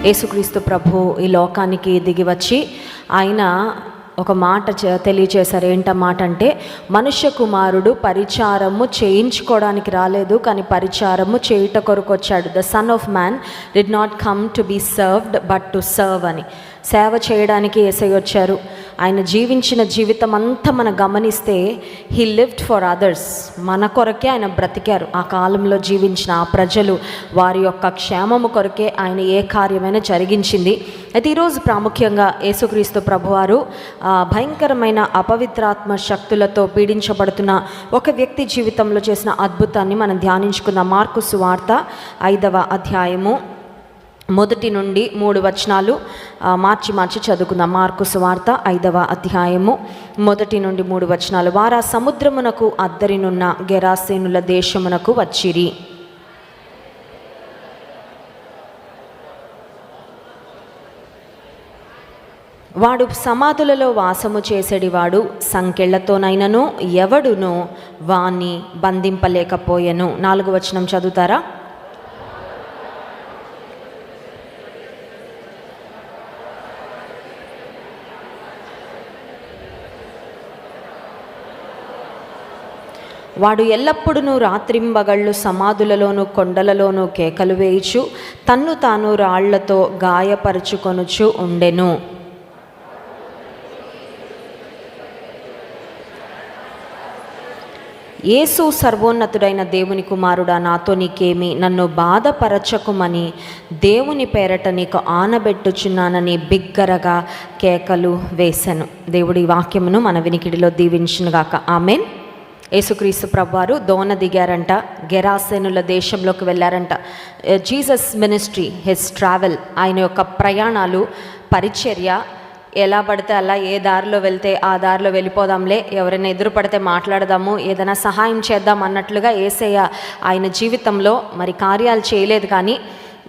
యేసుక్రీస్తు ప్రభు ఈ లోకానికి దిగి వచ్చి ఆయన ఒక మాట తెలియచేశారు. ఏంట మాట అంటే, మనుష్య కుమారుడు పరిచారము చేయించుకోవడానికి రాలేదు, కానీ పరిచారము చేయుట కొరకు వచ్చాడు. The son of man did not come to be served but to serve అని. సేవ చేయడానికి యేసయ్య వచ్చారు. ఆయన జీవించిన జీవితం అంతా మనం గమనిస్తే హీ లివ్డ్ ఫర్ అదర్స్. మన కొరకే ఆయన బ్రతికారు. ఆ కాలంలో జీవించిన ఆ ప్రజలు వారి యొక్క క్షేమము కొరకే ఆయన ఏ కార్యమైనా జరిగించింది. అయితే ఈరోజు ప్రాముఖ్యంగా యేసుక్రీస్తు ప్రభువారు భయంకరమైన అపవిత్రాత్మ శక్తులతో పీడించబడుతున్న ఒక వ్యక్తి జీవితంలో చేసిన అద్భుతాన్ని మనం ధ్యానించుకుందాం. మార్కు సువార్త 5వ అధ్యాయము 1 నుండి 3 వచనాలు మార్చి చదువుకుందాం. మార్కు సువార్త 5వ అధ్యాయము 1 నుండి 3 వచనాలు. వారా సముద్రమునకు అద్దరినున్న గెరాసేనుల దేశమునకు వచ్చిరి. వాడు సమాధులలో వాసము చేసేడివాడు, సంకెళ్లతోనైనను ఎవడును వాణ్ణి బంధింపలేకపోయెను. 4వ వచనం చదువుతారా? వాడు ఎల్లప్పుడూ రాత్రింబగళ్ళు సమాధులలోను కొండలలోనూ కేకలు వేయుచు తన్ను తాను రాళ్లతో గాయపరుచుకొనుచు ఉండెను. యేసు సర్వోన్నతుడైన దేవుని కుమారుడా, నాతో నీకేమి, నన్ను బాధపరచకుమని దేవుని పేరట నీకు ఆనబెట్టుచున్నానని బిగ్గరగా కేకలు వేసెను. దేవుడి వాక్యమును మన వినికిడిలో దీవించునుగాక. ఆమేన్. యేసుక్రీస్తు ప్రభువారు దోణ దిగారంట, గెరాసేనుల దేశంలోకి వెళ్ళారంట. జీసస్ మినిస్ట్రీ, హిస్ ట్రావెల్, ఆయన యొక్క ప్రయాణాలు, పరిచర్య ఎలా పడితే అలా ఏ దారిలో వెళ్తే ఆ దారిలో వెళ్ళిపోదాంలే, ఎవరైనా ఎదురు పడితే మాట్లాడదాము, ఏదైనా సహాయం చేద్దాం అన్నట్లుగా యేసయ్య ఆయన జీవితంలో మరి కార్యాలు చేయలేదు. కానీ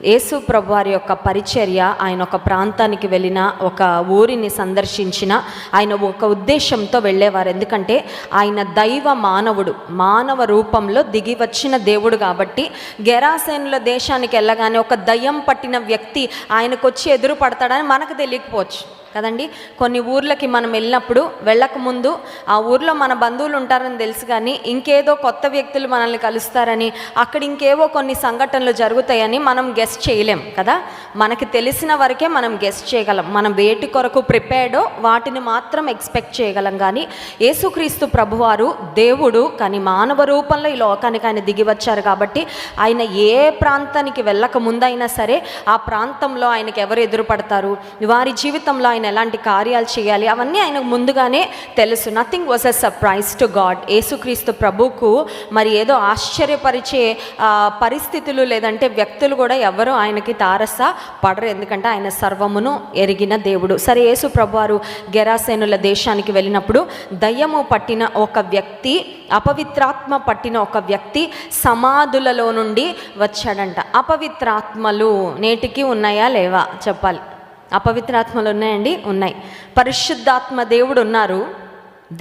యేసు ప్రభువారి యొక్క పరిచర్య, ఆయన ఒక ప్రాంతానికి వెళ్ళిన, ఒక ఊరిని సందర్శించిన, ఆయన ఒక ఉద్దేశంతో వెళ్ళేవారు. ఎందుకంటే ఆయన దైవ మానవుడు, మానవ రూపంలో దిగి వచ్చిన దేవుడు కాబట్టి గెరాసేనుల దేశానికి వెళ్ళగానే ఒక దయ్యం పట్టిన వ్యక్తి ఆయనకు వచ్చి ఎదురు పడతాడని మనకు తెలియకపోవచ్చు కదండి. కొన్ని ఊర్లకి మనం వెళ్ళినప్పుడు వెళ్ళకముందు ఆ ఊర్లో మన బంధువులు ఉంటారని తెలుసు, కానీ ఇంకేదో కొత్త వ్యక్తులు మనల్ని కలుస్తారని, అక్కడ ఇంకేవో కొన్ని సంఘటనలు జరుగుతాయని మనం గెస్ట్ చేయలేం కదా. మనకి తెలిసిన వరకే మనం గెస్ట్ చేయగలం. మనం వేటి కొరకు ప్రిపేర్డో వాటిని మాత్రం ఎక్స్పెక్ట్ చేయగలం. కానీ యేసుక్రీస్తు ప్రభువారు దేవుడు, కానీ మానవ రూపంలో ఈ లోకానికి ఆయన దిగి వచ్చారు కాబట్టి ఆయన ఏ ప్రాంతానికి వెళ్ళక ముందైనా సరే ఆ ప్రాంతంలో ఆయనకి ఎవరు ఎదురుపడతారు, వారి జీవితంలో ఆయన ఎలాంటి కార్యాలు చేయాలి, అవన్నీ ఆయనకు ముందుగానే తెలుసు. Nothing was a surprise to God. యేసుక్రీస్తు ప్రభుకు మరి ఏదో ఆశ్చర్యపరిచే పరిస్థితులు లేదంటే వ్యక్తులు కూడా ఎవరు ఆయనకి తారస పడరు, ఎందుకంటే ఆయన సర్వమును ఎరిగిన దేవుడు. సరే, యేసు ప్రభువారు గెరాసేనుల దేశానికి వెళ్ళినప్పుడు దయ్యము పట్టిన ఒక వ్యక్తి, అపవిత్రాత్మ పట్టిన ఒక వ్యక్తి సమాధులలో నుండి వచ్చాడంట. అపవిత్రాత్మలు నేటికి ఉన్నాయా లేవా చెప్పాలి? అపవిత్రాత్మలు ఉన్నాయండి, ఉన్నాయి. పరిశుద్ధాత్మ దేవుడు ఉన్నారు.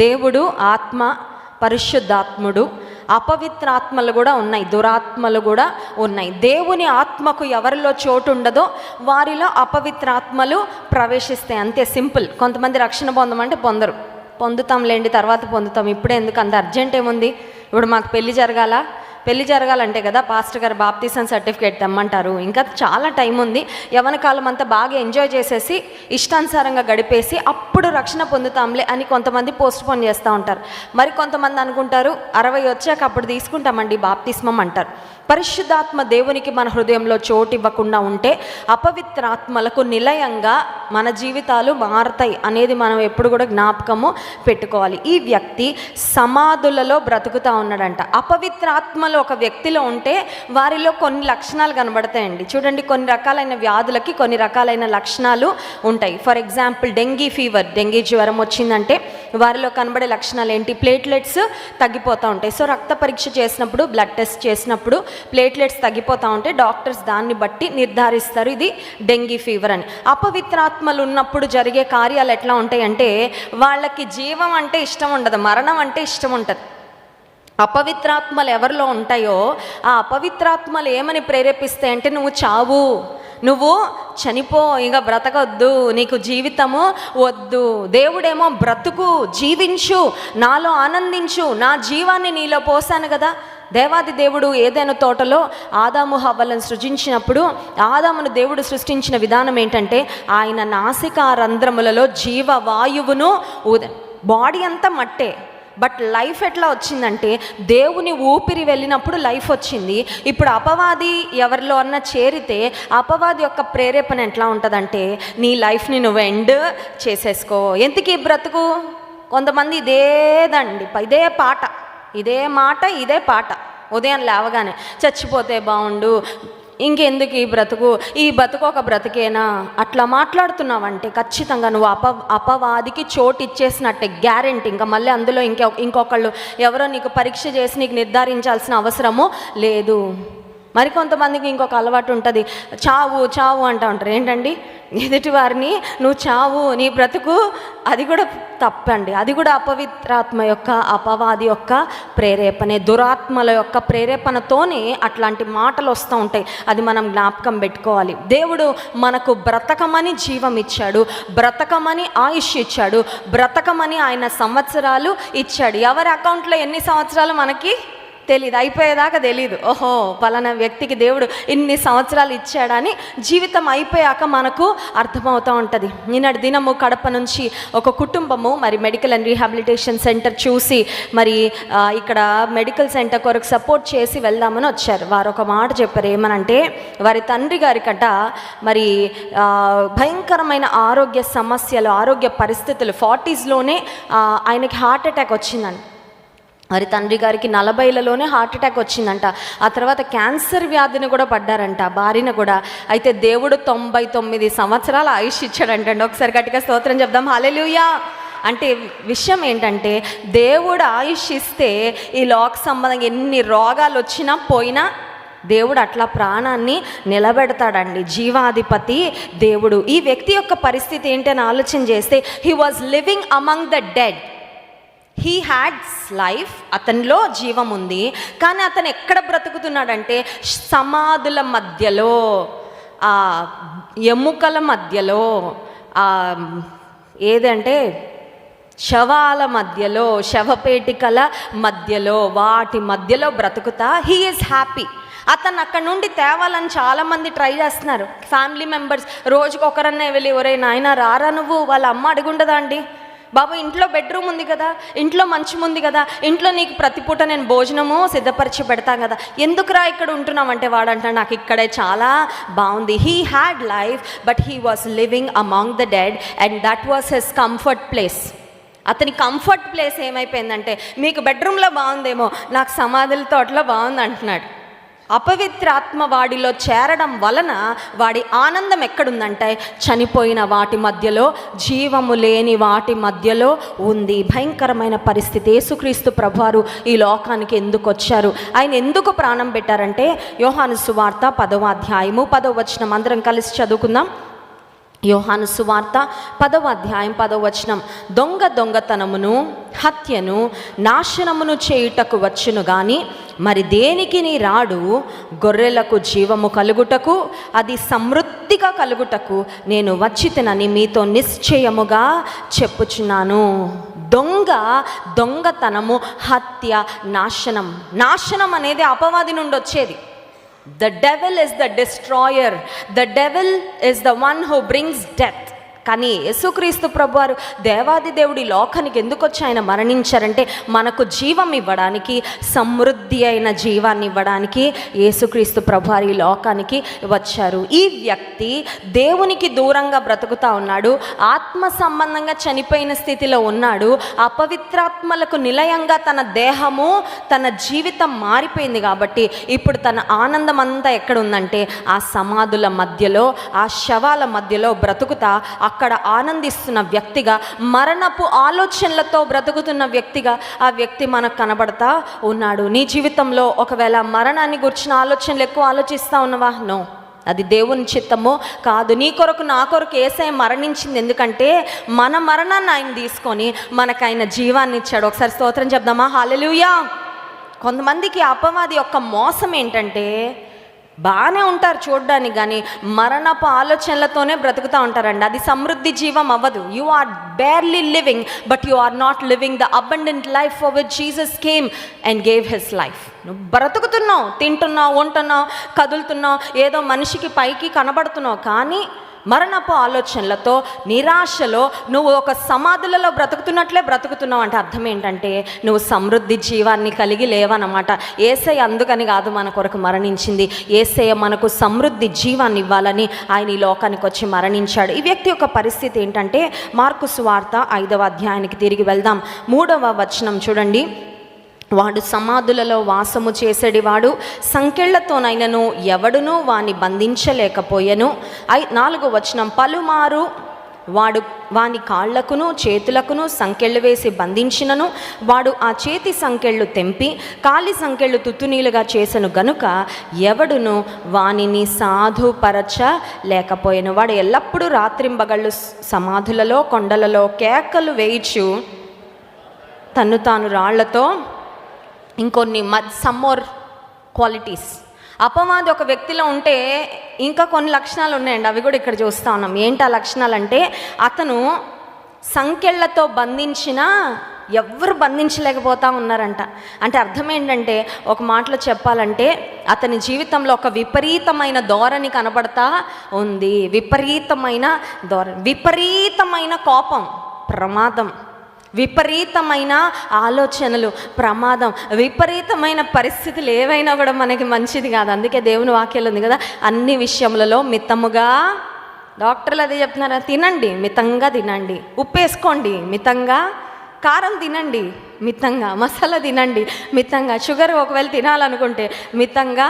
దేవుడు ఆత్మ, పరిశుద్ధాత్ముడు. అపవిత్రాత్మలు కూడా ఉన్నాయి, దురాత్మలు కూడా ఉన్నాయి. దేవుని ఆత్మకు ఎవరిలో చోటు ఉండదో వారిలో అపవిత్రాత్మలు ప్రవేశిస్తాయి, అంతే, సింపుల్. కొంతమంది రక్షణ పొందమంటే పొందరు, పొందుతాంలేండి తర్వాత పొందుతాం, ఇప్పుడే ఎందుకు, అంత అర్జెంట్ ఏముంది, ఇప్పుడు మాకు పెళ్లి జరగాలంటే కదా పాస్టర్ గారు బాప్తిసం సర్టిఫికేట్ తెమ్మంటారు, ఇంకా చాలా టైం ఉంది, యవ్వన కాలం అంతా బాగా ఎంజాయ్ చేసేసి ఇష్టానుసారంగా గడిపేసి అప్పుడు రక్షణ పొందుతాంలే అని కొంతమంది పోస్ట్ పోన్ చేస్తూ ఉంటారు. మరి కొంతమంది అనుకుంటారు 60 వచ్చాక అప్పుడు తీసుకుంటామండి బాప్తిస్మం అంటారు. పరిశుద్ధాత్మ దేవునికి మన హృదయంలో చోటు ఇవ్వకుండా ఉంటే అపవిత్రాత్మలకు నిలయంగా మన జీవితాలు మారతాయి అనేది మనం ఎప్పుడు కూడా జ్ఞాపకము పెట్టుకోవాలి. ఈ వ్యక్తి సమాధులలో బ్రతుకుతూ ఉన్నాడంట. అపవిత్రాత్మలు ఒక వ్యక్తిలో ఉంటే వారిలో కొన్ని లక్షణాలు కనబడతాయండి. చూడండి, కొన్ని రకాలైన వ్యాధులకి కొన్ని రకాలైన లక్షణాలు ఉంటాయి. For example dengue fever, dengue జ్వరం వచ్చిందంటే వారిలో కనబడే లక్షణాలు ఏంటి? ప్లేట్లెట్స్ తగ్గిపోతూ ఉంటాయి. సో రక్త పరీక్ష చేసినప్పుడు, బ్లడ్ టెస్ట్ చేసినప్పుడు ప్లేట్లెట్స్ తగ్గిపోతూ ఉంటే డాక్టర్స్ దాన్ని బట్టి నిర్ధారిస్తారు ఇది డెంగీ ఫీవర్ అని. అపవిత్రాత్మలు ఉన్నప్పుడు జరిగే కార్యాలు ఎట్లా ఉంటాయంటే వాళ్ళకి జీవం అంటే ఇష్టం ఉండదు, మరణం అంటే ఇష్టం ఉంటుంది. అపవిత్రాత్మలు ఎవరిలో ఉంటాయో ఆ అపవిత్రాత్మలు ఏమని ప్రేరేపిస్తాయంటే నువ్వు చావు, నువ్వు చనిపో, ఇంకా బ్రతకొద్దు, నీకు జీవితము వద్దు. దేవుడేమో బ్రతుకు, జీవించు, నాలో ఆనందించు, నా జీవాన్ని నీలో పోసాను కదా. దేవాది దేవుడు ఏదైనా తోటలో ఆదాము హవ్వలను సృజించినప్పుడు ఆదామును దేవుడు సృష్టించిన విధానం ఏంటంటే ఆయన నాసికా రంధ్రములలో జీవవాయువును బాడీ అంతా మట్టే, బట్ లైఫ్ ఎట్లా వచ్చిందంటే దేవుని ఊపిరి వెళ్ళినప్పుడు లైఫ్ వచ్చింది. ఇప్పుడు అపవాది ఎవరిలో అన్న చేరితే అపవాది యొక్క ప్రేరేపణ ఎట్లా ఉంటుందంటే నీ లైఫ్ని నువ్వు ఎండ్ చేసేసుకో. ఎందుకు ఈ బ్రతుకు? కొంతమంది ఇదే పాట, ఇదే మాట, ఇదే పాట. ఉదయం లేవగానే చచ్చిపోతే బాగుండు, ఇంకెందుకు ఈ బతుకు ఒక బ్రతికేనా, అట్లా మాట్లాడుతున్నావంటే ఖచ్చితంగా నువ్వు అపవాదికి చోటు ఇచ్చేసినట్టే, గ్యారెంటీ. ఇంకా మళ్ళీ అందులో ఇంకొకళ్ళు ఎవరో నీకు పరీక్ష చేసి నీకు నిర్ధారించాల్సిన అవసరము లేదు. మరికొంతమందికి ఇంకొక అలవాటు ఉంటుంది, చావు చావు అంటూ ఉంటారు. ఏంటండి, ఎదుటి వారిని నువ్వు చావు, నీ బ్రతుకు, అది కూడా తప్పండి. అది కూడా అపవిత్రాత్మ యొక్క, అపవాది యొక్క ప్రేరేపణే, దురాత్మల యొక్క ప్రేరేపణతోనే అట్లాంటి మాటలు వస్తూ ఉంటాయి. అది మనం జ్ఞాపకం పెట్టుకోవాలి. దేవుడు మనకు బ్రతకమని జీవం ఇచ్చాడు, బ్రతకమని ఆయుష్ ఇచ్చాడు, బ్రతకమని ఆయన సంవత్సరాలు ఇచ్చాడు. ఎవరి అకౌంట్లో ఎన్ని సంవత్సరాలు మనకి తెలీదు, అయిపోయేదాకా తెలీదు. ఓహో పలానా వ్యక్తికి దేవుడు ఇన్ని సంవత్సరాలు ఇచ్చాడని జీవితం అయిపోయాక మనకు అర్థమవుతూ ఉంటుంది. నిన్నటి దినము కడప నుంచి ఒక కుటుంబము మరి మెడికల్ అండ్ రీహాబిలిటేషన్ సెంటర్ చూసి మరి ఇక్కడ మెడికల్ సెంటర్ కొరకు సపోర్ట్ చేసి వెళ్దామని వచ్చారు. వారు ఒక మాట చెప్పారు, ఏమనంటే వారి తండ్రి గారికట మరి భయంకరమైన ఆరోగ్య సమస్యలు, ఆరోగ్య పరిస్థితులు, 40sలోనే ఆయనకి హార్ట్ అటాక్ వచ్చిందండి. మరి తండ్రి గారికి 40లోనే హార్ట్ అటాక్ వచ్చిందంట. ఆ తర్వాత క్యాన్సర్ వ్యాధిని కూడా పడ్డారంట, భార్యను కూడా. అయితే దేవుడు 99 సంవత్సరాల ఆయుష్ ఇచ్చాడంటండి. ఒకసారి గట్టిగా స్తోత్రం చెప్దాం, హల్లెలూయా. అంటే విషయం ఏంటంటే దేవుడు ఆయుష్ ఇస్తే ఈ లోక సంబంధంగా ఎన్ని రోగాలు వచ్చినా పోయినా దేవుడు అట్లా ప్రాణాన్ని నిలబెడతాడండి. జీవాధిపతి దేవుడు. ఈ వ్యక్తి యొక్క పరిస్థితి ఏంటని ఆలోచన చేస్తే he was living among the dead. He hats life, అతనిలో జీవం ఉంది, కానీ అతను ఎక్కడ బ్రతుకుతున్నాడంటే సమాధుల మధ్యలో, ఆ ఎముకల మధ్యలో, ఏదంటే శవాల మధ్యలో, శవపేటికల మధ్యలో, వాటి మధ్యలో బ్రతుకుతా హీ ఈజ్ హ్యాపీ. అతను అక్కడ నుండి తేవాలని చాలామంది ట్రై చేస్తున్నారు. ఫ్యామిలీ మెంబర్స్ రోజుకి ఒకరన్నా వెళ్ళి, ఒరే నాయన రారా నువ్వు, వాళ్ళ అమ్మ అడుగుండదా అండి, బాబు ఇంట్లో బెడ్రూమ్ ఉంది కదా, ఇంట్లో మంచం ఉంది కదా, ఇంట్లో నీకు ప్రతిపూట నేను భోజనము సిద్ధపరిచి పెడతాను కదా, ఎందుకురా ఇక్కడ ఉంటున్నామంటే వాడు అంటాడు నాకు ఇక్కడే చాలా బాగుంది. He had life but he was living among the dead and that was his comfort place. అతని కంఫర్ట్ ప్లేస్ ఏమైపోయిందంటే మీకు బెడ్రూమ్లో బాగుందేమో, నాకు సమాధుల తోటలో బాగుంది అంటున్నాడు. అపవిత్రాత్మ వాడిలో చేరడం వలన వాడి ఆనందం ఎక్కడుందంటే చనిపోయిన వాటి మధ్యలో, జీవము లేని వాటి మధ్యలో ఉంది. భయంకరమైన పరిస్థితి. యేసుక్రీస్తు ప్రభువారు ఈ లోకానికి ఎందుకు వచ్చారు, ఆయన ఎందుకు ప్రాణం పెట్టారంటే యోహాను సువార్త 10వ అధ్యాయము 10వ వచనం అందరం కలిసి చదువుకుందాం. యోహాను సువార్త 10వ అధ్యాయం 10వ వచనం. దొంగతనమును హత్యను నాశనమును చేయుటకు వచ్చును గాని మరి దేనికి నీ రాడు, గొర్రెలకు జీవము కలుగుటకు, అది సమృద్ధిగా కలుగుటకు నేను వచ్చితినని మీతో నిశ్చయముగా చెప్పుచున్నాను. దొంగతనము, హత్య, నాశనం అనేది అపవాది నుండి వచ్చేది. The devil is the destroyer. The devil is the one who brings death. కానీ యేసుక్రీస్తు ప్రభువారు దేవాది దేవుడి లోకానికి ఎందుకు వచ్చి ఆయన మరణించారంటే మనకు జీవం ఇవ్వడానికి, సమృద్ధి అయిన జీవాన్ని ఇవ్వడానికి యేసుక్రీస్తు ప్రభువారు ఈ లోకానికి వచ్చారు. ఈ వ్యక్తి దేవునికి దూరంగా బ్రతుకుతా ఉన్నాడు, ఆత్మ సంబంధంగా చనిపోయిన స్థితిలో ఉన్నాడు, అపవిత్రాత్మలకు నిలయంగా తన దేహము, తన జీవితం మారిపోయింది. కాబట్టి ఇప్పుడు తన ఆనందం అంతా ఎక్కడ ఉందంటే ఆ సమాధుల మధ్యలో, ఆ శవాల మధ్యలో బ్రతుకుతా అక్కడ ఆనందిస్తున్న వ్యక్తిగా, మరణపు ఆలోచనలతో బ్రతుకుతున్న వ్యక్తిగా ఆ వ్యక్తి మనకు కనబడతా ఉన్నాడు. నీ జీవితంలో ఒకవేళ మరణాన్ని గురించిన ఆలోచనలు ఎక్కువ ఆలోచిస్తూ ఉన్నవా? నో, అది దేవుని చిత్తమో కాదు. నీ కొరకు, నా కొరకు యేసయ్య మరణించింది. ఎందుకంటే మన మరణాన్ని ఆయన తీసుకొని మనకు ఆయన జీవాన్ని ఇచ్చాడు. ఒకసారి స్తోత్రం చెప్దామా, హల్లెలూయా. కొంతమందికి అపవాది యొక్క మోసం ఏంటంటే బాగానే ఉంటారు చూడడానికి, కానీ మరణపు ఆలోచనలతోనే బ్రతుకుతూ ఉంటారండి. అది సమృద్ధి జీవం అవ్వదు. You are barely living, but you are not living the abundant life for which Jesus came and gave his life. నువ్వు బ్రతుకుతున్నావు, తింటున్నావు, ఉంటున్నావు, కదులుతున్నావు, ఏదో మనిషికి పైకి కనబడుతున్నావు, కానీ మరణపు ఆలోచనలతో, నిరాశలో నువ్వు ఒక సమాధులలో బ్రతుకుతున్నట్లే బ్రతుకుతున్నావు. అంటే అర్థం ఏంటంటే నువ్వు సమృద్ధి జీవాన్ని కలిగి లేవన్నమాట. యేసయ్య అందుకని కాదు మన కొరకు మరణించింది. యేసయ్య మనకు సమృద్ధి జీవాన్ని ఇవ్వాలని ఆయన ఈ లోకానికి వచ్చి మరణించాడు. ఈ వ్యక్తి యొక్క పరిస్థితి ఏంటంటే మార్కు సువార్త 5వ అధ్యాయానికి తిరిగి వెళ్దాం. 3వ వచనం చూడండి. వాడు సమాధులలో వాసము చేసేడివాడు, సంకెళ్లతోనైనను ఎవడునూ వాని బంధించలేకపోయెను. 4వ వచనం, పలుమారు వాడు వాని కాళ్లకును చేతులకును సంకెళ్ళు వేసి బంధించినను వాడు ఆ చేతి సంకెళ్ళు తెంపి కాలి సంకెళ్ళు తుత్తునీలుగా చేసెను గనుక ఎవడును వానిని సాధుపరచ లేకపోయెను. వాడు ఎల్లప్పుడూ రాత్రింబగళ్ళు సమాధులలో కొండలలో కేకలు వేయిచు తన్ను తాను రాళ్లతో ఇంకొన్ని సమ్ మోర్ క్వాలిటీస్. అపవాది ఒక వ్యక్తిలో ఉంటే ఇంకా కొన్ని లక్షణాలు ఉన్నాయండి, అవి కూడా ఇక్కడ చూస్తూ ఉన్నాం. ఏంటి ఆ లక్షణాలు అంటే, అతను సంకెళ్లతో బంధించినా ఎవ్వరు బంధించలేకపోతా ఉన్నారంట. అంటే అర్థం ఏంటంటే, ఒక మాటలో చెప్పాలంటే అతని జీవితంలో ఒక విపరీతమైన ధోరణి కనబడతా ఉంది. విపరీతమైన ధోరణి, విపరీతమైన కోపం, ప్రమాదం, విపరీతమైన ఆలోచనలు, ప్రమాదం, విపరీతమైన పరిస్థితులు ఏవైనా కూడా మనకి మంచిది కాదు. అందుకే దేవుని వాక్యాలు ఉంది కదా, అన్ని విషయములలో మితముగా. డాక్టర్లు అదే చెప్తున్నారా, తినండి మితంగా తినండి, ఉప్పు వేసుకోండి మితంగా, కారం తినండి మితంగా, మసాలా తినండి మితంగా, షుగర్ ఒకవేళ తినాలనుకుంటే మితంగా.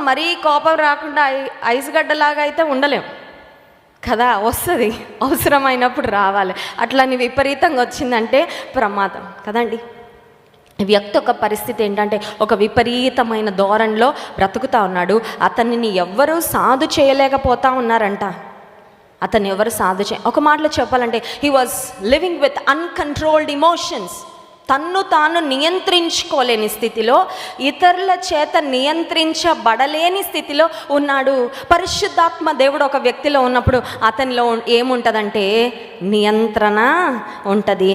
మరీ కోపం రాకుండా ఐస్ గడ్డలాగా అయితే ఉండలేం కదా, వస్తుంది, అవసరమైనప్పుడు రావాలి. అట్లని విపరీతంగా వచ్చిందంటే ప్రమాదం కదండి. వ్యక్తి యొక్క పరిస్థితి ఏంటంటే ఒక విపరీతమైన ధోరణిలో బ్రతుకుతూ ఉన్నాడు. అతనిని ఎవ్వరూ సాధు చేయలేకపోతా ఉన్నారంట. అతన్ని ఎవరు ఒక మాటలో చెప్పాలంటే he was living with uncontrolled emotions. తన్ను తాను నియంత్రించుకోలేని స్థితిలో, ఇతరుల చేత నియంత్రించబడలేని స్థితిలో ఉన్నాడు. పరిశుద్ధాత్మ దేవుడు ఒక వ్యక్తిలో ఉన్నప్పుడు అతనిలో ఏముంటుందంటే నియంత్రణ ఉంటుంది.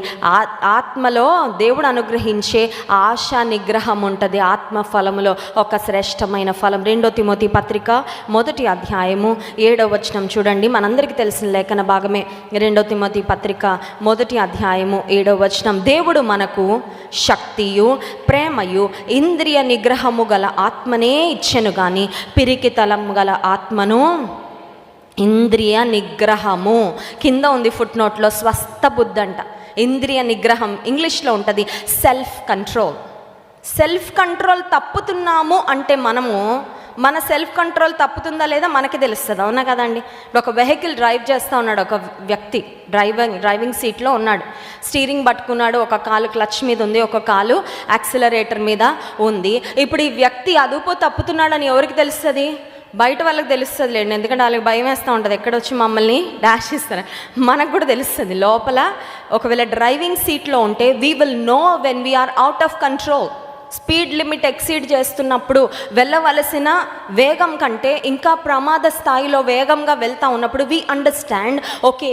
ఆత్మలో దేవుడు అనుగ్రహించే ఆశా నిగ్రహం ఉంటుంది. ఆత్మ ఫలములో ఒక శ్రేష్టమైన ఫలం. 2 తిమోతి పత్రిక 1వ అధ్యాయము 7వ వచనం చూడండి. మనందరికీ తెలిసిన లేఖన భాగమే. 2 తిమోతి పత్రిక 1వ అధ్యాయము 7వ వచనం, దేవుడు మనకు శక్తియు ప్రేమయు ఇంద్రియ నిగ్రహము గల ఆత్మనే ఇచ్చెను గాని పిరికితలము గల ఆత్మను. ఇంద్రియ నిగ్రహము కింద ఉంది ఫుట్ నోట్లో, స్వస్థ బుద్ధి అంట. ఇంద్రియ నిగ్రహం ఇంగ్లీష్లో ఉంటుంది సెల్ఫ్ కంట్రోల్. సెల్ఫ్ కంట్రోల్ తప్పుతున్నాము అంటే మన సెల్ఫ్ కంట్రోల్ తప్పుతుందా లేదా మనకి తెలుస్తుంది, అవునా కదండి. ఇప్పుడు ఒక వెహికల్ డ్రైవ్ చేస్తూ ఉన్నాడు ఒక వ్యక్తి, డ్రైవింగ్ సీట్లో ఉన్నాడు, స్టీరింగ్ పట్టుకున్నాడు, ఒక కాలు క్లచ్ మీద ఉంది, ఒక కాలు యాక్సిలరేటర్ మీద ఉంది. ఇప్పుడు ఈ వ్యక్తి అదుపు తప్పుతున్నాడని ఎవరికి తెలుస్తుంది? బయట వాళ్ళకి తెలుస్తుంది లేండి, ఎందుకంటే వాళ్ళకి భయం వేస్తూ ఉంటుంది, ఎక్కడొచ్చి మమ్మల్ని డాష్ ఇస్తారు. మనకు కూడా తెలుస్తుంది లోపల. ఒకవేళ డ్రైవింగ్ సీట్లో ఉంటే we will know when we are out of control. Speed limit exceed చేస్తున్నప్పుడు, వెళ్ళవలసిన వేగం కంటే ఇంకా ప్రమాద స్థాయిలో వేగంగా వెళ్తూ ఉన్నప్పుడు we understand, okay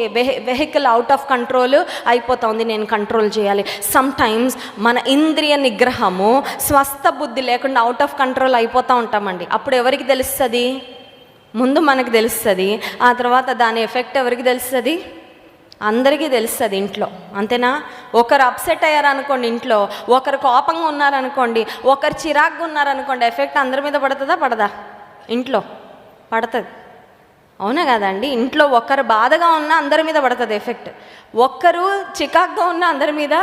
vehicle out of control అయిపోతుంది, నేను కంట్రోల్ చేయాలి. సమ్టైమ్స్ మన ఇంద్రియ నిగ్రహము, స్వస్థ బుద్ధి లేకుండా అవుట్ ఆఫ్ కంట్రోల్ అయిపోతూ ఉంటామండి. అప్పుడు ఎవరికి తెలుస్తుంది? ముందు మనకు తెలుస్తుంది, ఆ తర్వాత దాని ఎఫెక్ట్ ఎవరికి తెలుస్తుంది? అందరికీ తెలుస్తుంది ఇంట్లో, అంతేనా? ఒకరు అప్సెట్ అయ్యారనుకోండి ఇంట్లో, ఒకరు కోపంగా ఉన్నారనుకోండి, ఒకరు చిరాగ్గా ఉన్నారనుకోండి, ఎఫెక్ట్ అందరి మీద పడుతుందా పడదా? ఇంట్లో పడుతుంది, అవునా కదండి. ఇంట్లో ఒకరు బాధగా ఉన్నా అందరి మీద పడుతుంది ఎఫెక్ట్. ఒక్కరు చికాగ్గా ఉన్నా అందరి మీద,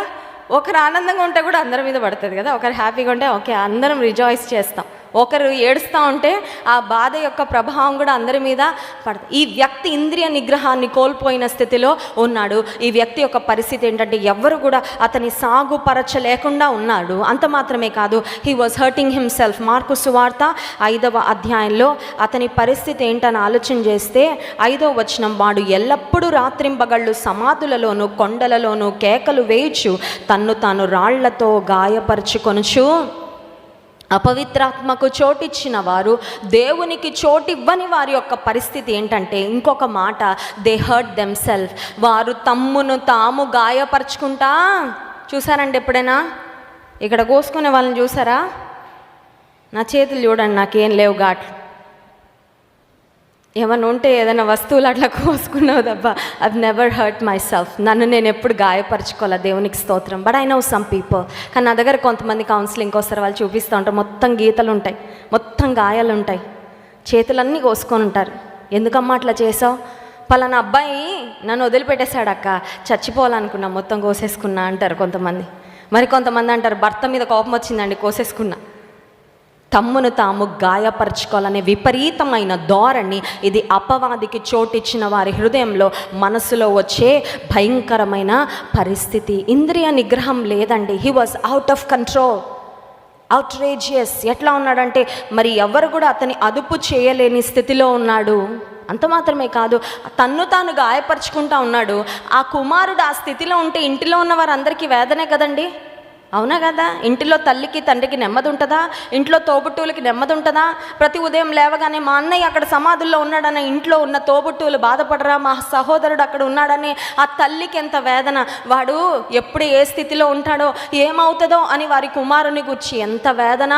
ఒకరు ఆనందంగా ఉంటే కూడా అందరి మీద పడుతుంది కదా. ఒకరు హ్యాపీగా ఉంటే ఓకే అందరం రిజాయిస్ చేస్తాం, ఒకరు ఏడుస్తూ ఉంటే ఆ బాధ యొక్క ప్రభావం కూడా అందరి మీద పడుతుంది. ఈ వ్యక్తి ఇంద్రియ నిగ్రహాన్ని కోల్పోయిన స్థితిలో ఉన్నాడు. ఈ వ్యక్తి యొక్క పరిస్థితి ఏంటంటే ఎవ్వరు కూడా అతని సాగుపరచలేకుండా ఉన్నాడు. అంత మాత్రమే కాదు, he was hurting himself. Mark సువార్త 5వ అధ్యాయంలో అతని పరిస్థితి ఏంటని ఆలోచన చేస్తే 5వ వచనం, వాడు ఎల్లప్పుడూ రాత్రింబగళ్ళు సమాధులలోను కొండలలోను కేకలు వేయచ్చు తన్ను తాను రాళ్లతో గాయపరుచుకొనుచు అపవిత్రాత్మకు చోటిచ్చిన వారు దేవునికి చోటివ్వని వారి యొక్క పరిస్థితి ఏంటంటే, ఇంకొక మాట, దే హర్ట్ దెమ్సెల్ఫ్, వారు తమ్మును తాము గాయపరుచుకుంటా. చూసారండి ఎప్పుడైనా? ఇక్కడ కోసుకునే వాళ్ళని చూసారా? నా చేతులు చూడండి, నాకేం లేవు ఘాట్లు. ఏమన్నా ఉంటే ఏదైనా వస్తువులు అట్లా కోసుకున్నావు తప్ప I've never hurt my self. నన్ను నేను ఎప్పుడు గాయపరచుకోవాలి, దేవునికి స్తోత్రం. But I know some people. కానీ నా దగ్గర కొంతమంది కౌన్సిలింగ్కి వస్తారు, వాళ్ళు చూపిస్తూ ఉంటారు, మొత్తం గీతలు ఉంటాయి, మొత్తం గాయాలు ఉంటాయి, చేతులన్నీ కోసుకొని ఉంటారు. ఎందుకమ్మా అట్లా చేసావు? పలానా అబ్బాయి నన్ను వదిలిపెట్టేశాడు అక్క, చచ్చిపోవాలనుకున్నా, మొత్తం కోసేసుకున్నా అంటారు కొంతమంది. మరి కొంతమంది అంటారు, భర్త మీద కోపం వచ్చిందండి, కోసేసుకున్నా. తమ్మును తాము గాయపరచుకోవాలనే విపరీతమైన ధోరణి, ఇది అపవాదికి చోటిచ్చిన వారి హృదయంలో, మనసులో వచ్చే భయంకరమైన పరిస్థితి. ఇంద్రియ నిగ్రహం లేదండి. He was out of control, outrageous. ఎట్లా ఉన్నాడంటే మరి ఎవరు కూడా అతని అదుపు చేయలేని స్థితిలో ఉన్నాడు. అంత మాత్రమే కాదు, తన్ను తాను గాయపరుచుకుంటా ఉన్నాడు. ఆ కుమారుడు ఆ స్థితిలో ఉంటే ఇంటిలో ఉన్న వారందరికీ వేదనే కదండి, అవునా కదా? ఇంటిలో తల్లికి తండ్రికి నెమ్మది ఉంటుందా? ఇంట్లో తోబుట్టువులకి నెమ్మది ఉంటుందా? ప్రతి ఉదయం లేవగానే మా అన్నయ్య అక్కడ సమాధుల్లో ఉన్నాడని ఇంట్లో ఉన్న తోబుట్టువులు బాధపడరా? మా సహోదరుడు అక్కడ ఉన్నాడని ఆ తల్లికి ఎంత వేదన. వాడు ఎప్పుడు ఏ స్థితిలో ఉంటాడో, ఏమవుతుందో అని వారి కుమారుని గురించి ఎంత వేదన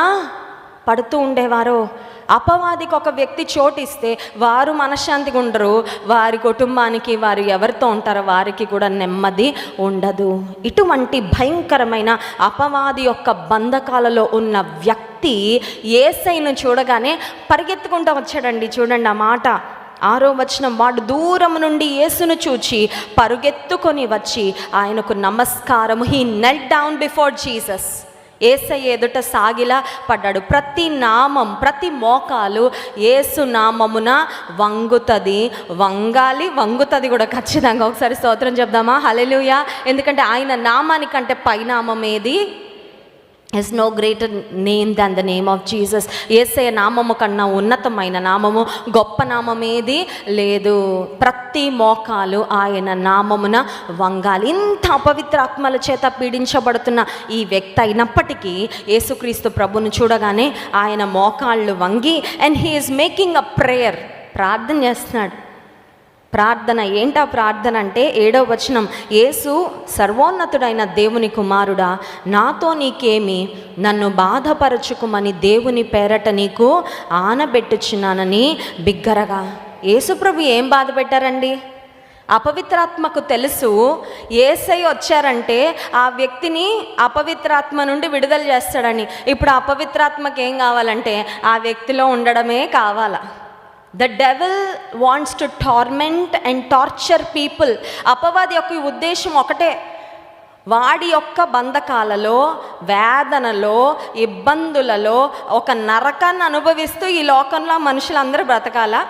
పడుతూ ఉండేవారో. అపవాదికి ఒక వ్యక్తి చోటిస్తే వారు మనశ్శాంతిగా ఉండరు, వారి కుటుంబానికి, వారు ఎవరితో ఉంటారో వారికి కూడా నెమ్మది ఉండదు. ఇటువంటి భయంకరమైన అపవాది యొక్క బంధకాలలో ఉన్న వ్యక్తి యేసయ్యను చూడగానే పరిగెత్తుకుంటూ వచ్చాడండి. చూడండి ఆ మాట, 6వ వచనం, వాడు దూరం నుండి యేసును చూచి పరుగెత్తుకొని వచ్చి ఆయనకు నమస్కారము, he knelt down before Jesus. యేసయ్య ఎదుట సాగిలా పడ్డాడు. ప్రతి నామం, ప్రతి మోకాలు యేసు నామమున వంగుతుంది, వంగాలి, వంగుతుంది కూడా ఖచ్చితంగా. ఒకసారి స్తోత్రం చెప్దామా? హల్లెలూయా. ఎందుకంటే ఆయన నామానికంటే పైనామం ఏది? Is no greater name than the name of Jesus. యేసయ్య నామము కన్నా ఉన్నతమైన నామము, గొప్ప నామం ఏది లేదు. ప్రతి మోకాలు ఆయన నామమున వంగాలి. ఇంత అపవిత్రాత్మల చేత పీడించబడుతున్న ఈ వ్యక్తి అయినప్పటికీ యేసుక్రీస్తు ప్రభును చూడగానే ఆయన మోకాళ్ళు వంగి, and he is making a prayer, ప్రార్థన చేస్తున్నాడు. ప్రార్థన ఏంటా ప్రార్థన అంటే 7వ వచనం, యేసు, సర్వోన్నతుడైన దేవుని కుమారుడా, నాతో నీకేమి, నన్ను బాధపరచుకుమని దేవుని పేరట నీకు ఆనబెట్టుచున్నానని బిగ్గరగా. యేసుప్రభు ఏం బాధ పెట్టారండి? అపవిత్రాత్మకు తెలుసు యేసయ్య వచ్చారంటే ఆ వ్యక్తిని అపవిత్రాత్మ నుండి విడుదల చేస్తాడని. ఇప్పుడు అపవిత్రాత్మకి ఏం కావాలంటే ఆ వ్యక్తిలో ఉండడమే కావాలా. The devil wants to torment and torture people. అపవాది యొక్క ఉద్దేశం ఒకటే, వాడి యొక్క బంధకాలలో, వేదనలో, ఇబ్బందులలో ఒక నరకాన్ని అనుభవిస్తూ ఈ లోకంలో మనుషులందరూ బ్రతకాలా.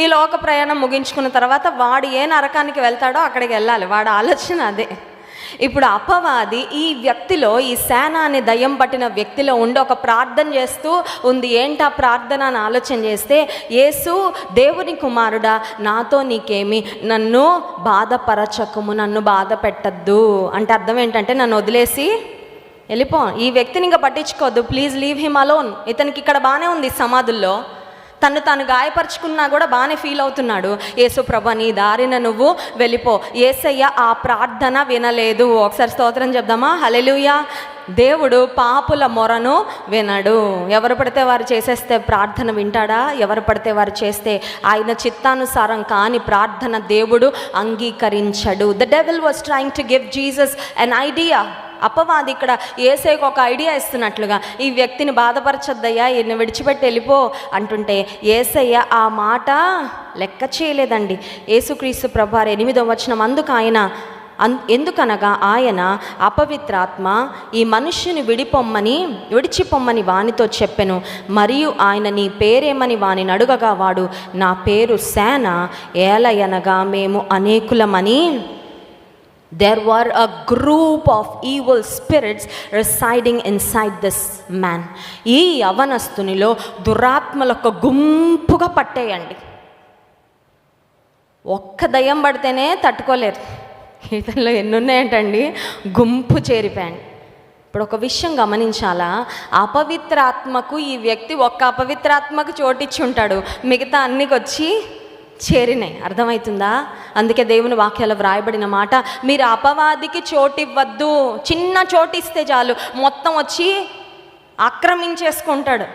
ఈ లోక ప్రయాణం ముగించుకున్న తర్వాత వాడు ఏ నరకానికి వెళ్తాడో అక్కడికి వెళ్ళాలి. వాడి ఆలోచన అదే. ఇప్పుడు అపవాది ఈ వ్యక్తిలో, ఈ సేన అనే దయ్యం పట్టిన వ్యక్తిలో ఉండి ఒక ప్రార్థన చేస్తూ ఉంది. ఏంటా ప్రార్థన అని ఆలోచన చేస్తే, యేసు, దేవుని కుమారుడా, నాతో నీకేమి, నన్ను బాధపరచకము, నన్ను బాధ పెట్టద్దు అంటే అర్థం ఏంటంటే నన్ను వదిలేసి వెళ్ళిపో, ఈ వ్యక్తిని ఇంకా పట్టించుకోవద్దు, ప్లీజ్ లీవ్ హిమ్ అలోన్. ఇతనికి ఇక్కడ బాగానే ఉంది సమాధుల్లో, తను తాను గాయపరుచుకున్నా కూడా బాగానే ఫీల్ అవుతున్నాడు. యేసు ప్రభు, నీ దారిన నువ్వు వెళ్ళిపో. యేసయ్య ఆ ప్రార్థన వినలేదు. ఒకసారి స్తోత్రం చెప్దామా? హల్లెలూయా. దేవుడు పాపుల మొరను వినడు. ఎవరు పడితే వారు చేసేస్తే ప్రార్థన వింటాడా? ఎవరు పడితే వారు చేస్తే ఆయన చిత్తానుసారం కాని ప్రార్థన దేవుడు అంగీకరించడు. The devil was trying to give Jesus an idea. అపవాది ఇక్కడ యేసయ్యకు ఒక ఐడియా ఇస్తున్నట్లుగా, ఈ వ్యక్తిని బాధపరచొద్దయ్యా, ఈయన్ని విడిచిపెట్టి వెళ్ళిపో అంటుంటే యేసయ్య ఆ మాట లెక్క చేయలేదండి. యేసుక్రీస్తు ప్రభువారు 8వ వచనం, ఎందుకనగా ఆయన అపవిత్రాత్మ ఈ మనుష్యుని విడిచిపొమ్మని వానితో చెప్పెను. మరియు ఆయన నీ పేరేమని వానిని అడుగగా వాడు, నా పేరు సేన, ఏలయనగా మేము అనేకులమని. There were a group of evil spirits residing inside this man. ఈ యవనస్తునిలో దురాత్మలకు గుంపుగా పట్టేయండి. ఒక్క దయ్యం పడితేనే తట్టుకోలేరు. ఇతనిలో ఎన్నున్నాయంటండి, గుంపు చేరిపోయాడు. ఇప్పుడు ఒక విషయం గమనించాలా, అపవిత్రాత్మకు ఈ వ్యక్తి ఒక్క అపవిత్రాత్మకు చోటిచ్చి ఉంటాడు, మిగతా అన్నికి వచ్చి చేరినాయి. అర్థమవుతుందా? అందుకే దేవుని వాక్యాలు వ్రాయబడిన మాట, మీరు అపవాదికి చోటివ్వద్దు. చిన్న చోటిస్తే చాలు మొత్తం వచ్చి ఆక్రమించేసుకుంటాడు.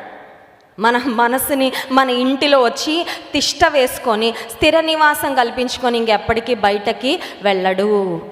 మన మనసుని మన ఇంటిలో వచ్చి తిష్ట వేసుకొని స్థిర నివాసం కల్పించుకొని ఇంకెప్పటికీ బయటకి వెళ్ళడు.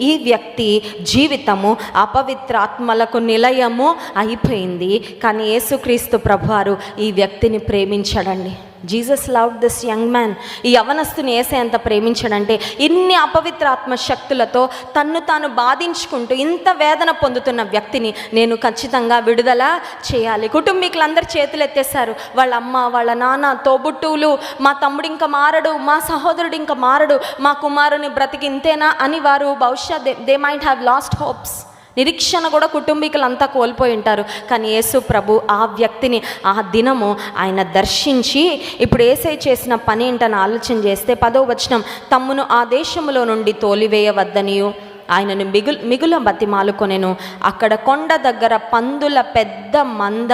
ఈ వ్యక్తి జీవితము అపవిత్రాత్మలకు నిలయము అయిపోయింది. కానీ యేసుక్రీస్తు ప్రభువారు ఈ వ్యక్తిని ప్రేమించాడండి. Jesus loved this young man. ఈ యవనస్తుని యేసయ్య ఎంత ప్రేమించాడంటే, ఇన్ని అపవిత్రాత్మ శక్తులతో తన్ను తాను బాధించుకుంటూ ఇంత వేదన పొందుతున్న వ్యక్తిని నేను ఖచ్చితంగా విడుదల చేయాలి. కుటుంబీకులందరూ చేతులు ఎత్తేశారు. వాళ్ళ అమ్మ, వాళ్ళ నాన్న, తోబుట్టువులు, మా తమ్ముడు ఇంకా మారడు, మా సహోదరుడు ఇంకా మారడు, మా కుమారుని బ్రతికి ఇంతేనా అని వారు బహుశా they might have lost hopes. నిరీక్షణ కూడా కుటుంబీకులంతా కోల్పోయి ఉంటారు. కానీ యేసు ప్రభు ఆ వ్యక్తిని ఆ దినము ఆయన దర్శించి, ఇప్పుడు యేసయ్య చేసిన పని ఏంటని ఆలోచన చేస్తే 10వ వచనం, తమ్మును ఆ దేశములో నుండి తోలివేయవద్దనియు ఆయనను మిగుల బతిమాలుకొనెను. అక్కడ కొండ దగ్గర పందుల పెద్ద మంద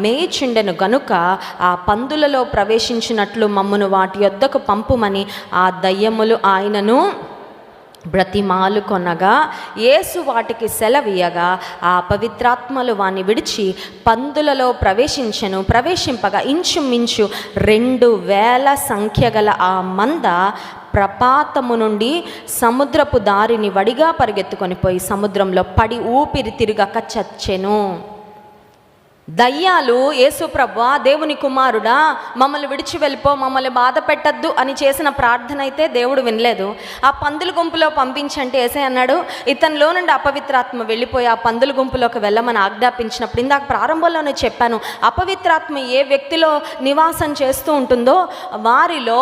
మేయుచుండెను గనుక ఆ పందులలో ప్రవేశించినట్లు మమ్మును వాటి యొద్దకు పంపుమని ఆ దయ్యములు ఆయనను బ్రతిమాలు కొనగా, యేసు వాటికి సెలవీయగా ఆ పవిత్రాత్మలు వాని విడిచి పందులలో ప్రవేశింపగా ఇంచుమించు 2000 సంఖ్య గల ఆ మంద ప్రపాతము నుండి సముద్రపు దారిని వడిగా పరిగెత్తుకొని పోయి సముద్రంలో పడి ఊపిరి తిరగక చచ్చెను. దయ్యాలు యేసు ప్రభువా, దేవుని కుమారుడా, మమ్మల్ని విడిచి వెళ్ళిపో, మమ్మల్ని బాధ పెట్టద్దు అని చేసిన ప్రార్థన అయితే దేవుడు వినలేదు. ఆ పందుల గుంపులో పంపించంటే యేసయ్య అన్నాడు, ఇతనిలో నుండి అపవిత్రాత్మ వెళ్ళిపోయి ఆ పందుల గుంపులోకి వెళ్ళమని ఆజ్ఞాపించినప్పుడు, ఇందాక ప్రారంభంలోనే చెప్పాను, అపవిత్రాత్మ ఏ వ్యక్తిలో నివాసం చేస్తూ ఉంటుందో వారిలో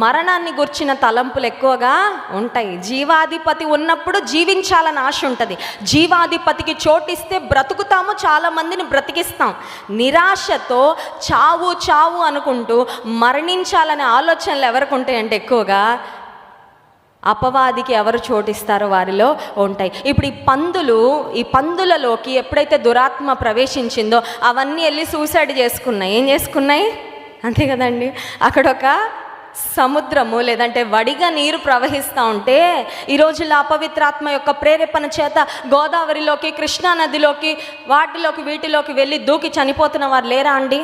మరణాన్ని గుర్చిన తలంపులు ఎక్కువగా ఉంటాయి. జీవాధిపతి ఉన్నప్పుడు జీవించాలని ఆశ ఉంటుంది. జీవాధిపతికి చోటిస్తే బ్రతుకుతాము, చాలామందిని బ్రతికిస్తాం. నిరాశతో చావు చావు అనుకుంటూ మరణించాలనే ఆలోచనలు ఎవరికి ఉంటాయంటే ఎక్కువగా అపవాదికి ఎవరు చోటిస్తారో వారిలో ఉంటాయి. ఇప్పుడు ఈ పందులలోకి ఎప్పుడైతే దురాత్మ ప్రవేశించిందో అవన్నీ వెళ్ళి సూసైడ్ చేసుకున్నాయి. ఏం చేసుకున్నాయి? అంతే కదండి. అక్కడ ఒక సముద్రము లేదంటే వడిగా నీరు ప్రవహిస్తూ ఉంటే, ఈ రోజుల్లో అపవిత్రాత్మ యొక్క ప్రేరేపణ చేత గోదావరిలోకి, కృష్ణానదిలోకి, వీటిలోకి వెళ్ళి దూకి చనిపోతున్న వారు లేరా అండి?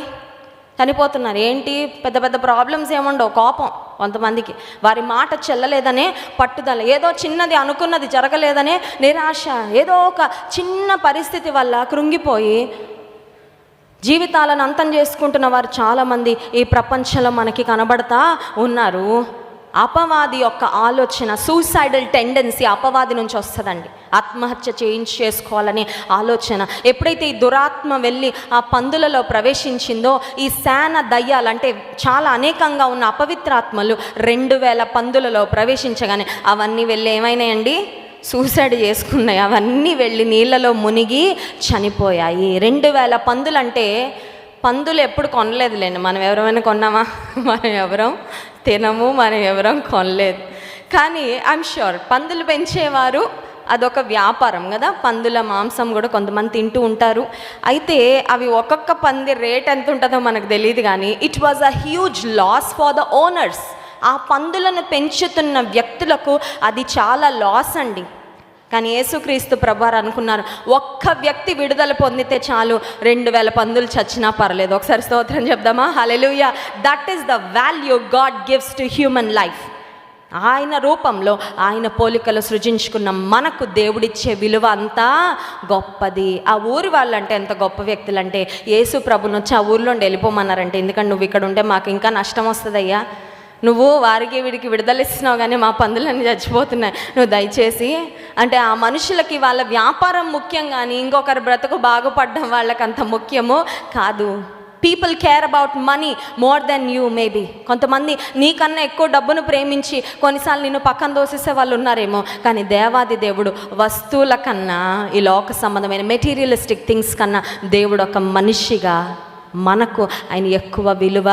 చనిపోతున్నారు. ఏంటి? పెద్ద పెద్ద ప్రాబ్లమ్స్ ఏముండవు, కోపం కొంతమందికి, వారి మాట చెల్లలేదనే పట్టుదల, ఏదో చిన్నది అనుకున్నది జరగలేదనే నిరాశ, ఏదో ఒక చిన్న పరిస్థితి వల్ల కృంగిపోయి జీవితాలను అంతం చేసుకుంటున్న వారు చాలామంది ఈ ప్రపంచంలో మనకి కనబడతా ఉన్నారు. అపవాది యొక్క ఆలోచన, సూసైడల్ టెండెన్సీ అపవాది నుంచి వస్తుందండి. ఆత్మహత్య చేసుకోవాలనే ఆలోచన. ఎప్పుడైతే ఈ దురాత్మ వెళ్ళి ఆ పందులలో ప్రవేశించిందో, ఈ సేన దయ్యాలు అంటే చాలా అనేకంగా ఉన్న అపవిత్రాత్మలు 2000 పందులలో ప్రవేశించగానే అవన్నీ వెళ్ళి ఏమైనాయండి? సూసైడ్ చేసుకున్నాయి. అవన్నీ వెళ్ళి నీళ్ళలో మునిగి చనిపోయాయి. 2000 పందులు అంటే, పందులు ఎప్పుడు కొనలేదులేండి. మనం ఎవరైనా కొన్నామా? మనం ఎవరం తినము, మనం ఎవరం కొనలేదు. కానీ ఐఎమ్ షూర్ పందులు పెంచేవారు అదొక వ్యాపారం కదా. పందుల మాంసం కూడా కొంతమంది తింటూ ఉంటారు. అయితే అవి ఒక్కొక్క పంది రేట్ ఎంత ఉంటుందో మనకు తెలియదు, కానీ it was a huge loss for the owners. ఆ పందులను పెంచుతున్న వ్యక్తులకు అది చాలా లాస్ అండి. కానీ యేసుక్రీస్తు ప్రభువారు అనుకున్నారు, ఒక్క వ్యక్తి విడుదల పొందితే చాలు, 2000 పందులు చచ్చినా పర్లేదు. ఒకసారి స్తోత్రం చెప్దామా? Hallelujah. That is the value God gives to human life. ఆయన రూపంలో, ఆయన పోలికలు సృజించుకున్న మనకు దేవుడిచ్చే విలువ అంతా గొప్పది. ఆ ఊరి వాళ్ళంటే ఎంత గొప్ప వ్యక్తులు అంటే, యేసు ప్రభుని వచ్చి ఆ ఊరిలో వెళ్ళిపోమన్నారంటే, ఎందుకంటే నువ్వు ఇక్కడ ఉంటే మాకు ఇంకా నష్టం వస్తుందయ్యా, నువ్వు వారికి వీడికి విడుదల ఇస్తున్నావు కానీ మా పందులన్నీ చచ్చిపోతున్నాయి, నువ్వు దయచేసి అంటే, ఆ మనుషులకి వాళ్ళ వ్యాపారం ముఖ్యం కానీ ఇంకొకరి బ్రతుకు బాగుపడడం వాళ్ళకి అంత ముఖ్యము కాదు. People care about money more than you maybe. కొంతమంది నీకన్నా ఎక్కువ డబ్బును ప్రేమించి కొన్నిసార్లు నిన్ను పక్కన దోసేసే వాళ్ళు ఉన్నారేమో. కానీ దేవాది దేవుడు వస్తువుల కన్నా, ఈ లోక సంబంధమైన మెటీరియలిస్టిక్ థింగ్స్ కన్నా దేవుడు ఒక మనిషిగా మనకు ఆయన ఎక్కువ విలువ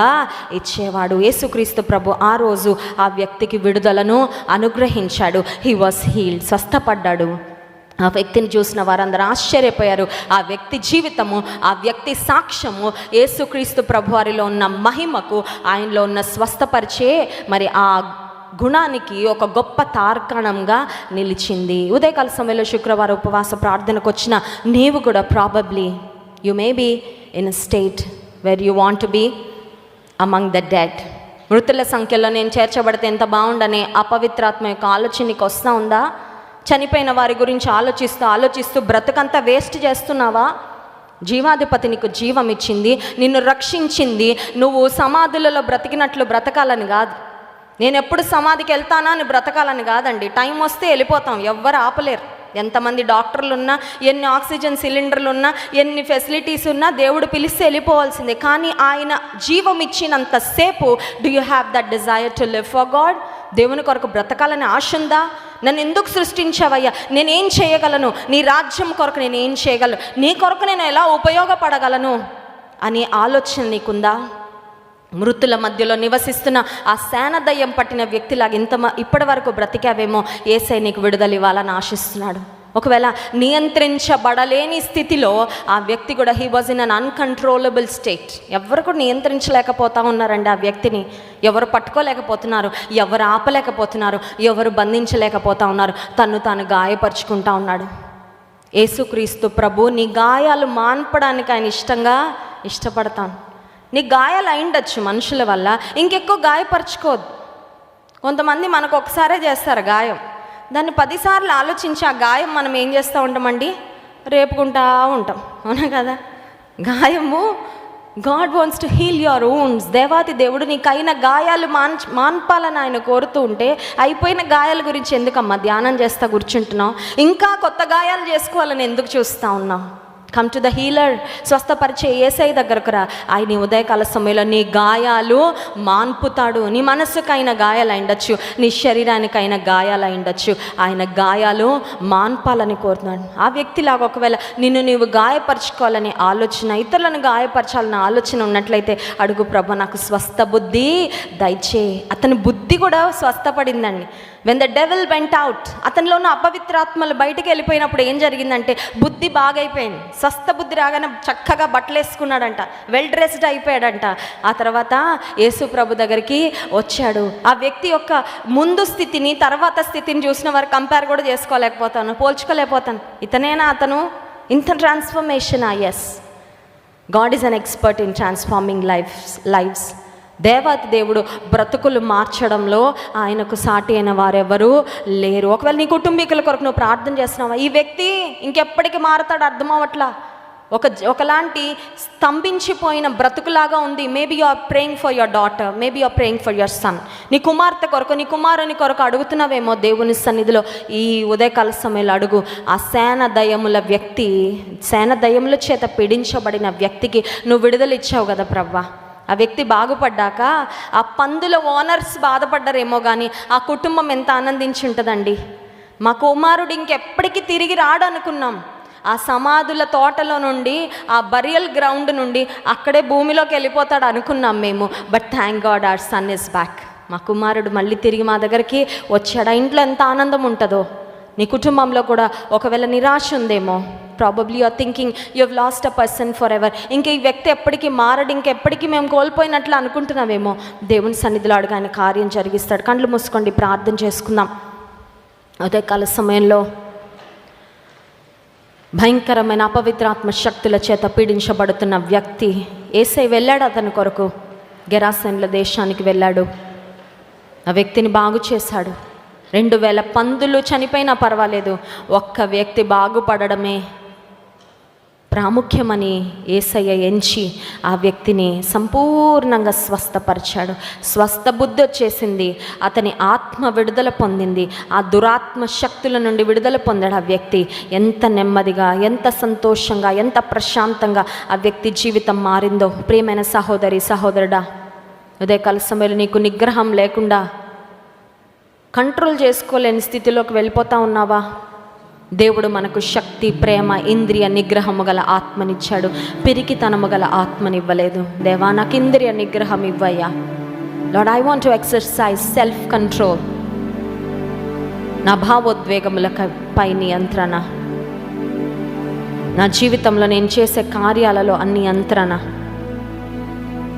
ఇచ్చేవాడు. యేసుక్రీస్తు ప్రభు ఆ రోజు ఆ వ్యక్తికి విడుదలను అనుగ్రహించాడు. హీ వాస్ హీల్డ్, స్వస్థపడ్డాడు. ఆ వ్యక్తిని చూసిన వారందరూ ఆశ్చర్యపోయారు. ఆ వ్యక్తి జీవితము, ఆ వ్యక్తి సాక్ష్యము యేసుక్రీస్తు ప్రభువారిలో ఉన్న మహిమకు, ఆయనలో ఉన్న స్వస్థపరిచే మరి ఆ గుణానికి ఒక గొప్ప తార్కాణంగా నిలిచింది. ఉదయకాల సమయంలో శుక్రవారం ఉపవాస ప్రార్థనకు వచ్చిన నీవు కూడా probably you may be in a state where you want to be among the dead. మృతుల సంఖ్యలో నేను చేర్చబడితే ఎంత బాగుండనే అపవిత్రాత్మ యొక్క ఆలోచన నీకు వస్తూ ఉందా? చనిపోయిన వారి గురించి ఆలోచిస్తూ బ్రతుకంతా వేస్ట్ చేస్తున్నావా? జీవాధిపతి నీకు జీవం ఇచ్చింది, నిన్ను రక్షించింది. నువ్వు సమాధులలో బ్రతికినట్లు బ్రతకాలని కాదు. నేను ఎప్పుడు సమాధికి వెళ్తానా అని బ్రతకాలని కాదండి. టైం వస్తే వెళ్ళిపోతాం, ఎవ్వరు ఆపలేరు. ఎంతమంది డాక్టర్లు ఉన్నా, ఎన్ని ఆక్సిజన్ సిలిండర్లు ఉన్నా, ఎన్ని ఫెసిలిటీస్ ఉన్నా దేవుడు పిలిస్తే వెళ్ళిపోవాల్సిందే. కానీ ఆయన జీవం ఇచ్చినంతసేపు do you have that desire to live for God? దేవుని కొరకు బ్రతకాలని ఆశ ఉందా? నన్ను ఎందుకు సృష్టించావయ్యా? నేనేం చేయగలను? నీ రాజ్యం కొరకు నేను ఏం చేయగలను? నీ కొరకు నేను ఎలా ఉపయోగపడగలను అనే ఆలోచన నీకుందా? మృతుల మధ్యలో నివసిస్తున్న ఆ సేనదయ్యం పట్టిన వ్యక్తిలాగా ఇప్పటి వరకు బ్రతికావేమో, యేసయ్య నీకు విడుదల ఇవ్వాలని ఆశిస్తున్నాడు. ఒకవేళ నియంత్రించబడలేని స్థితిలో ఆ వ్యక్తి కూడా he was in an uncontrollable state. ఎవరు కూడా నియంత్రించలేకపోతా ఉన్నారండి ఆ వ్యక్తిని. ఎవరు పట్టుకోలేకపోతున్నారు, ఎవరు ఆపలేకపోతున్నారు, ఎవరు బంధించలేకపోతా ఉన్నారు. తను తాను గాయపరుచుకుంటా ఉన్నాడు. యేసుక్రీస్తు ప్రభు నీ గాయాలు మాన్పడానికి ఆయన ఇష్టపడతాను. నీ గాయాలు అయిండొచ్చు మనుషుల వల్ల, ఇంకెక్కువ గాయపరచుకోవద్దు. కొంతమంది మనకు ఒకసారే చేస్తారు గాయం, దాన్ని 10 సార్లు ఆలోచించి ఆ గాయం మనం ఏం చేస్తూ ఉంటామండి? రేపుకుంటా ఉంటాం, అవునా కదా? గాయము God wants to heal your wounds. దేవాతి దేవుడు నీకైన గాయాలు మాన్పాలని ఆయన కోరుతూ ఉంటే, అయిపోయిన గాయాల గురించి ఎందుకమ్మా ధ్యానం చేస్తా కూర్చుంటున్నావు? ఇంకా కొత్త గాయాలు చేసుకోవాలని ఎందుకు చూస్తూ ఉన్నావు? Come to the healer. స్వస్థపరిచే యేసయ్య దగ్గరకు రా. ఆయన ఉదయకాల సమయంలో నీ గాయాలు మాన్పుతాడు. నీ మనసుకైన గాయాలు అయిండొచ్చు, నీ శరీరానికైన గాయాలు అయిండొచ్చు. ఆయన గాయాలు మాన్పాలని కోరుతున్నాడు. ఆ వ్యక్తిలాగా ఒకవేళ నిన్ను నీవు గాయపరచుకోవాలని ఆలోచన, ఇతరులను గాయపరచాలన్న ఆలోచన ఉన్నట్లయితే అడుగు, ప్రభు నాకు స్వస్థ బుద్ధి దయచేయి. అతని బుద్ధి కూడా స్వస్థపడిందండి. When the devil went out, అతనిలో ఉన్న అపవిత్రాత్మలు బయటికి వెళ్ళిపోయినప్పుడు ఏం జరిగిందంటే బుద్ధి బాగైపోయింది. స్వస్థ బుద్ధి రాగానే చక్కగా బట్టలు వేసుకున్నాడంట, వెల్ డ్రెస్డ్ అయిపోయాడంట. ఆ తర్వాత యేసు ప్రభు దగ్గరికి వచ్చాడు. ఆ వ్యక్తి యొక్క ముందు స్థితిని తర్వాత స్థితిని చూసిన వారు కంపేర్ కూడా పోల్చుకోలేకపోతాను. ఇతనేనా అతను? ఇంత transformation. Yes, God is an expert in transforming lives. దేవాతి దేవుడు బ్రతుకులు మార్చడంలో ఆయనకు సాటి అయిన వారెవరూ లేరు. ఒకవేళ నీ కుటుంబీకుల కొరకు నువ్వు ప్రార్థన చేస్తున్నావా? ఈ వ్యక్తి ఇంకెప్పటికీ మారుతాడు అర్థం అవ్వట్లా, ఒకలాంటి స్తంభించిపోయిన బ్రతుకులాగా ఉంది. Maybe you are praying for your daughter, maybe you are praying for your son. నీ కుమార్తె కొరకు, నీ కుమారుని కొరకు అడుగుతున్నావేమో దేవుని సన్నిధిలో. ఈ ఉదయకాల సమయంలో అడుగు. ఆ సేన దయ్యముల చేత పీడించబడిన వ్యక్తికి నువ్వు విడుదల ఇచ్చావు కదా ప్రభువా. ఆ వ్యక్తి బాగుపడ్డాక ఆ పందుల ఓనర్స్ బాధపడ్డారేమో కానీ ఆ కుటుంబం ఎంత ఆనందించి ఉంటుందండి. మా కుమారుడు ఇంకెప్పటికీ తిరిగి రాడు అనుకున్నాం. ఆ సమాధుల తోటలో నుండి, ఆ బరియల్ గ్రౌండ్ నుండి అక్కడే భూమిలోకి వెళ్ళిపోతాడు అనుకున్నాం మేము. But thank God our son is back. మా కుమారుడు మళ్ళీ తిరిగి మా దగ్గరికి వచ్చాడు. ఆ ఇంట్లో ఎంత ఆనందం ఉంటుందో. నీ కుటుంబంలో కూడా ఒకవేళ నిరాశ ఉందేమో. Probably you are thinking you have lost a person forever. ఇంక ఈ వ్యక్తి ఎప్పటికీ మారడు, ఇంకెప్పటికీ మేము కోల్పోయినట్లు అనుకుంటున్నావేమో. దేవుని సన్నిధిలో అడుగు, ఆయన కార్యం జరిగిస్తాడు. కళ్ళు మూసుకోండి, ప్రార్థన చేసుకుందాం. ఉదయకాల సమయంలో భయంకరమైన అపవిత్రాత్మ శక్తుల చేత పీడించబడుతున్న వ్యక్తి యేసయ్య వెళ్ళాడు అతని కొరకు. గెరాసేనుల దేశానికి వెళ్ళాడు. ఆ వ్యక్తిని బాగు చేశాడు. 2000 పందులు చనిపోయినా పర్వాలేదు, ఒక్క వ్యక్తి బాగుపడడమే ప్రాముఖ్యమని యేసయ్య ఎంచి ఆ వ్యక్తిని సంపూర్ణంగా స్వస్థపరిచాడు. స్వస్థ బుద్ధి వచ్చేసింది. అతని ఆత్మ విడుదల పొందింది. ఆ దురాత్మ శక్తుల నుండి విడుదల పొందాడు ఆ వ్యక్తి. ఎంత నెమ్మదిగా, ఎంత సంతోషంగా, ఎంత ప్రశాంతంగా ఆ వ్యక్తి జీవితం మారిందో. ప్రియమైన సహోదరి, సహోదరుడా, ఉదయకాల సమయంలో నీకు నిగ్రహం లేకుండా, కంట్రోల్ చేసుకోలేని స్థితిలోకి వెళ్ళిపోతా ఉన్నావా? దేవుడు మనకు శక్తి, ప్రేమ, ఇంద్రియ నిగ్రహము గల ఆత్మనిచ్చాడు. పిరికితనము గల ఆత్మనివ్వలేదు. దేవా, నాకు ఇంద్రియ నిగ్రహం ఇవ్వయ్యా. Lord, I want to exercise self control. నా భావోద్వేగములపై నియంత్రణ, నా జీవితంలో నేను చేసే కార్యాలలో అన్ని యంత్రణ,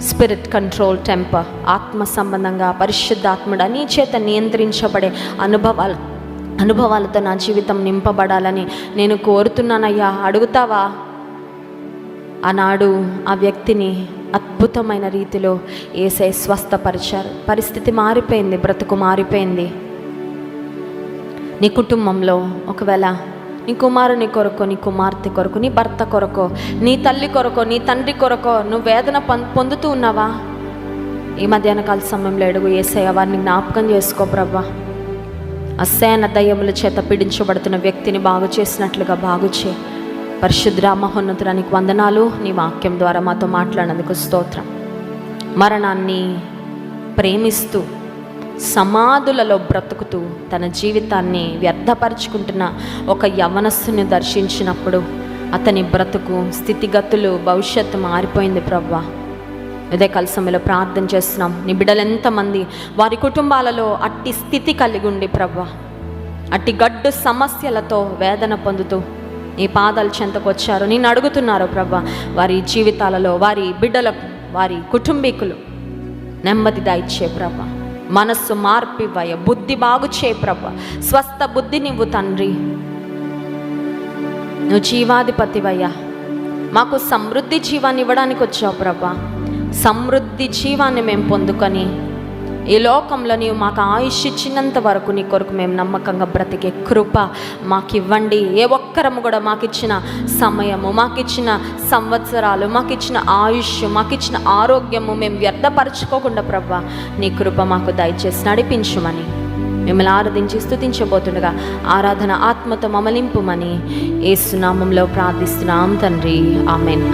స్పిరిట్ కంట్రోల్ టెంపర్, ఆత్మ సంబంధంగా పరిశుద్ధాత్ముడు నీ చేత నియంత్రించబడే అనుభవాలతో నా జీవితం నింపబడాలని నేను కోరుతున్నానయ్యా. అడుగుతావా? ఆనాడు ఆ వ్యక్తిని అద్భుతమైన రీతిలో యేసయ్య స్వస్థపరిచారు. పరిస్థితి మారిపోయింది, బ్రతుకు మారిపోయింది. నీ కుటుంబంలో ఒకవేళ నీ కుమారుని కొరకు, నీ కుమార్తె కొరకు, నీ భర్త కొరకు, నీ తల్లి కొరకు, నీ తండ్రి కొరకు నువ్వు వేదన పొందుతూ ఉన్నావా? ఈ మధ్యాహ్న కాల సమయంలో అడుగు, యేసయ్య వారిని జ్ఞాపకం చేసుకో ప్రభా. అసహ్య దయ్యముల చేత పీడించబడుతున్న వ్యక్తిని బాగు చేసినట్లుగా బాగు చేయి. పరిశుద్ధ మహోన్నతునికి వందనాలు. నీ వాక్యం ద్వారా మాతో మాట్లాడినందుకు స్తోత్రం. మరణాన్ని ప్రేమిస్తూ సమాధులలో బ్రతుకుతూ తన జీవితాన్ని వ్యర్థపరుచుకుంటున్న ఒక యవనస్తుని దర్శించినప్పుడు అతని బ్రతుకు స్థితిగతులు, భవిష్యత్తు మారిపోయింది ప్రభా. ఇదే సమయంలో ప్రార్థన చేస్తున్నాం. నీ బిడ్డలు ఎంతమంది వారి కుటుంబాలలో అట్టి స్థితి కలిగి ఉండి ప్రభా, అట్టి గడ్డు సమస్యలతో వేదన పొందుతూ నీ పాదాల చెంతకు వచ్చారు, నేను అడుగుతున్నారు ప్రభా. వారి జీవితాలలో వారి బిడ్డలకు, వారి కుటుంబీకులు నెమ్మది దయచే ప్రభా. మనస్సు మార్పివయ్య, బుద్ధి బాగు చేయ ప్రభా. స్వస్థ బుద్ధి నీవు తండ్రి. నువ్వు జీవాధిపతివయ్యా. మాకు సమృద్ధి జీవాన్ని ఇవ్వడానికి వచ్చావు ప్రభా. సమృద్ధి జీవాన్ని మేము పొందుకొని ఈ లోకంలో నీవు మాకు ఆయుష్ ఇచ్చినంత వరకు నీ కొరకు మేము నమ్మకంగా బ్రతికే కృప మాకు ఇవ్వండి. ఏ ఒక్కరము కూడా మాకు ఇచ్చిన సమయము, మాకు ఇచ్చిన సంవత్సరాలు, మాకు ఇచ్చిన ఆయుష్, మాకు ఇచ్చిన ఆరోగ్యము మేము వ్యర్థపరచుకోకుండా ప్రభా నీ కృప మాకు దయచేసి నడిపించుమని మిమ్మల్ని ఆరాధించి స్తుతించబోతుండగా ఆరాధన ఆత్మతో మమలింపుమని యేసు నామములో ప్రార్థిస్తున్నాం తండ్రి. ఆమేన్.